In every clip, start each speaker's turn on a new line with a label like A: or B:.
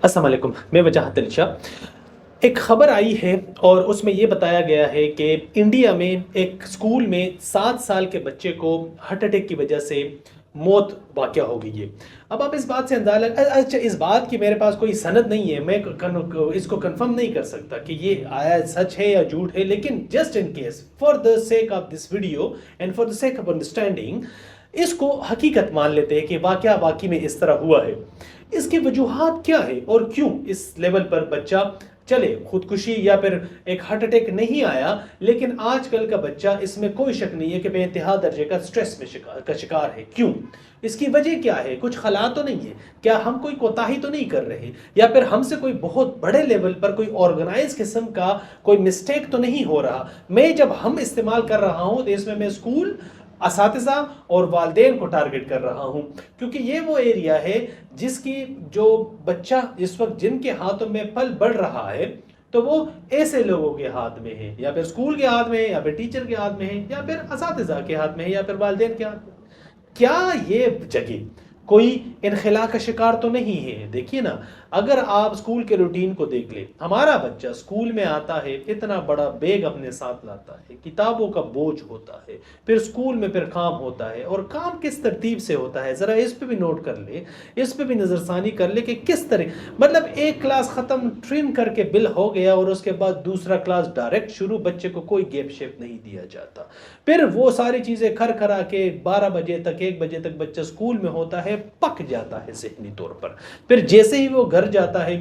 A: السلام علیکم، میں وجاہت علی شاہ۔ ایک خبر آئی ہے اور اس میں یہ بتایا گیا ہے کہ انڈیا میں ایک اسکول میں 7 سال کے بچے کو ہارٹ اٹیک کی وجہ سے موت واقع ہو گئی ہے۔ اب آپ اس بات سے اندازہ اچھا، اس بات کی میرے پاس کوئی سند نہیں ہے، میں اس کو کنفرم نہیں کر سکتا کہ یہ آیا سچ ہے یا جھوٹ ہے، لیکن just in case for the sake of this video and for the sake of understanding اس کو حقیقت مان لیتے ہیں کہ واقعہ واقعی میں اس طرح ہوا ہے۔ اس کی وجوہات کیا ہے اور کیوں اس لیول پر بچہ چلے خودکشی یا پھر ایک ہارٹ اٹیک نہیں آیا، لیکن آج کل کا بچہ اس میں کوئی شک نہیں ہے کہ بے انتہا درجے کا سٹریس میں شکار ہے۔ کیوں؟ اس کی وجہ کیا ہے؟ کچھ خلا تو نہیں ہے؟ کیا ہم کوئی کوتاہی تو نہیں کر رہے؟ یا پھر ہم سے کوئی بہت بڑے لیول پر کوئی آرگنائز قسم کا کوئی مسٹیک تو نہیں ہو رہا؟ میں جب ہم استعمال کر رہا ہوں تو اس میں اسکول، اساتذہ اور والدین کو ٹارگٹ کر رہا ہوں، کیونکہ یہ وہ ایریا ہے جس کی جو بچہ اس وقت جن کے ہاتھوں میں پل بڑھ رہا ہے تو وہ ایسے لوگوں کے ہاتھ میں ہے، یا پھر اسکول کے ہاتھ میں ہے، یا پھر ٹیچر کے ہاتھ میں ہے، یا پھر اساتذہ کے ہاتھ میں ہے، یا پھر والدین کے ہاتھ میں۔ کیا یہ جگہ کوئی انخلا کا شکار تو نہیں ہے؟ دیکھیے نا، اگر آپ اسکول کے روٹین کو دیکھ لیں، ہمارا بچہ اسکول میں آتا ہے، اتنا بڑا بیگ اپنے ساتھ لاتا ہے، کتابوں کا بوجھ ہوتا ہے، پھر اسکول میں پھر کام ہوتا ہے، اور کام کس ترتیب سے ہوتا ہے ذرا اس پہ بھی نوٹ کر لے، اس پہ بھی نظر ثانی کر لے کہ کس طرح، مطلب ایک کلاس ختم ٹرم کر کے بل ہو گیا اور اس کے بعد دوسرا کلاس ڈائریکٹ شروع، بچے کو کوئی گیپ شیپ نہیں دیا جاتا، پھر وہ ساری چیزیں کھرا کے 12 بجے تک 1 بجے تک بچہ اسکول میں ہوتا ہے، پک جاتا ہے ذہنی طور پر۔ پھر جیسے ہی وہ گھر جاتا ہے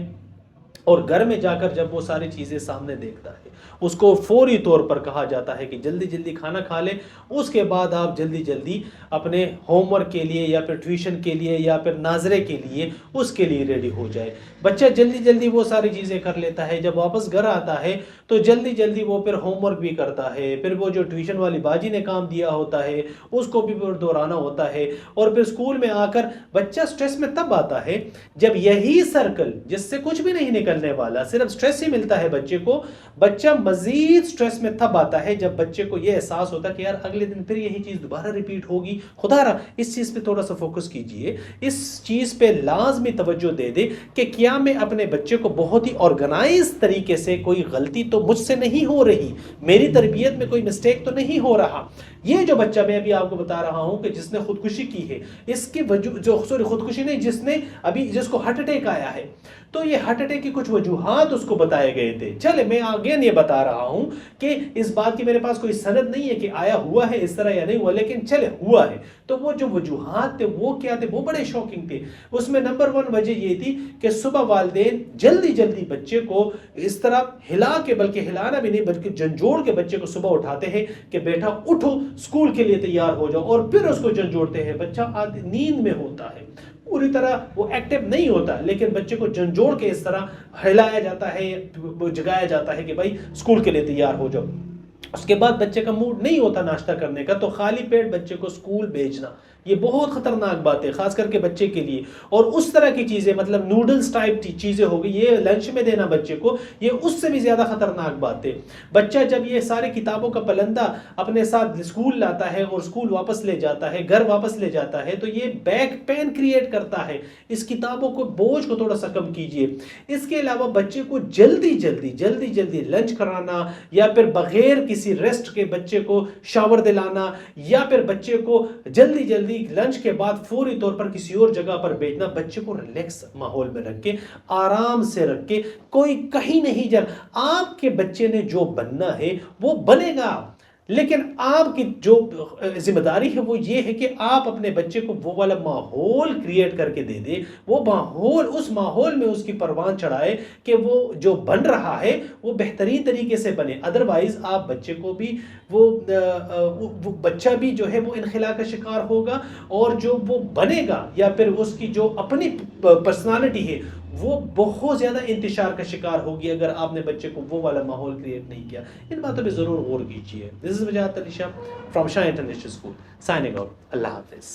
A: اور گھر میں جا کر جب وہ ساری چیزیں سامنے دیکھتا ہے، اس کو فوری طور پر کہا جاتا ہے کہ جلدی جلدی کھانا کھا لے، اس کے بعد آپ جلدی جلدی اپنے ہوم ورک کے لیے یا پھر ٹیوشن کے لیے یا پھر ناظرے کے لیے اس کے لیے ریڈی ہو جائے۔ بچہ جلدی جلدی وہ ساری چیزیں کر لیتا ہے، جب واپس گھر آتا ہے تو جلدی جلدی وہ پھر ہوم ورک بھی کرتا ہے، پھر وہ جو ٹیوشن والی باجی نے کام دیا ہوتا ہے اس کو بھی پھر دہرانا ہوتا ہے، اور پھر اسکول میں آ کر بچہ سٹریس میں تب آتا ہے جب یہی سرکل جس سے کچھ بھی نہیں نکلنے والا، صرف سٹریس ہی ملتا ہے بچے کو، بچہ مزید سٹریس میں تب آتا ہے جب بچے کو یہ احساس ہوتا ہے کہ یار اگلے دن پھر یہی چیز دوبارہ ریپیٹ ہوگی۔ خدا را اس چیز پہ تھوڑا سا فوکس کیجئے، اس چیز پہ لازمی توجہ دے دے کہ کیا میں اپنے بچے کو بہت ہی آرگنائز طریقے سے، کوئی غلطی تو مجھ سے نہیں ہو رہی، میری تربیت میں کوئی مسٹیک تو نہیں ہو رہا۔ یہ جو بچہ میں ابھی آپ کو بتا رہا ہوں کہ جس نے خودکشی کی ہے، اس کی خودکشی نہیں، جس کو ہارٹ اٹیک آیا ہے، تو یہ ہارٹ اٹیک کی کچھ وجوہات اس کو بتائے گئے تھے۔ چلے میں آگین یہ بتا رہا ہوں کہ اس بات کی میرے پاس کوئی سند نہیں ہے کہ آیا ہوا ہے اس طرح یا نہیں ہوا، لیکن چلے ہوا ہے، تو وہ جو وجوہات تھے وہ کیا تھے؟ وہ بڑے شوکنگ تھے۔ اس میں نمبر 1 وجہ یہ تھی کہ صبح والدین جلدی جلدی بچے کو اس طرح ہلا کے، بلکہ ہلانا بھی نہیں بلکہ جھنجھوڑ کے بچے کو صبح اٹھاتے ہیں کہ بیٹا اٹھو اسکول کے لیے تیار ہو جاؤ، اور پھر اس کو جھنجھوڑتے ہیں۔ بچہ نیند میں ہوتا ہے، پوری طرح وہ ایکٹیو نہیں ہوتا، لیکن بچے کو جھنجھوڑ کے اس طرح ہلایا جاتا ہے، جگایا جاتا ہے کہ بھائی اسکول کے لیے تیار ہو جاؤ۔ اس کے بعد بچے کا موڈ نہیں ہوتا ناشتہ کرنے کا، تو خالی پیٹ بچے کو اسکول بھیجنا یہ بہت خطرناک بات ہے، خاص کر کے بچے کے لیے۔ اور اس طرح کی چیزیں، مطلب نوڈلز ٹائپ چیزیں ہو گئی، یہ لنچ میں دینا بچے کو، یہ اس سے بھی زیادہ خطرناک بات ہے۔ بچہ جب یہ ساری کتابوں کا پلندہ اپنے ساتھ اسکول لاتا ہے اور اسکول واپس لے جاتا ہے، گھر واپس لے جاتا ہے، تو یہ بیک پین کریٹ کرتا ہے۔ اس کتابوں کو بوجھ کو تھوڑا سا کم کیجیے۔ اس کے علاوہ بچے کو جلدی جلدی لنچ کرانا، یا پھر بغیر کسی ریسٹ کے بچے کو شاور دلانا، یا پھر بچے کو جلدی جلدی لنچ کے بعد فوری طور پر کسی اور جگہ پر بھیجنا، بچے کو ریلیکس ماحول میں رکھ کے، آرام سے رکھ کے، کوئی کہیں نہیں جا، آپ کے بچے نے جو بننا ہے وہ بنے گا، لیکن آپ کی جو ذمہ داری ہے وہ یہ ہے کہ آپ اپنے بچے کو وہ والا ماحول کریٹ کر کے دے دے، وہ ماحول، اس ماحول میں اس کی پروان چڑھائے کہ وہ جو بن رہا ہے وہ بہترین طریقے سے بنے۔ ادروائز آپ بچے کو بھی وہ بچہ بھی جو ہے وہ انخلا کا شکار ہوگا، اور جو وہ بنے گا یا پھر اس کی جو اپنی پرسنالٹی ہے وہ بہت زیادہ انتشار کا شکار ہوگی اگر آپ نے بچے کو وہ والا ماحول کریٹ نہیں کیا۔ ان باتوں پہ ضرور غور کیجیے۔ This is Wajahat Ali Shah from Shah international school, signing out. Allah حافظ۔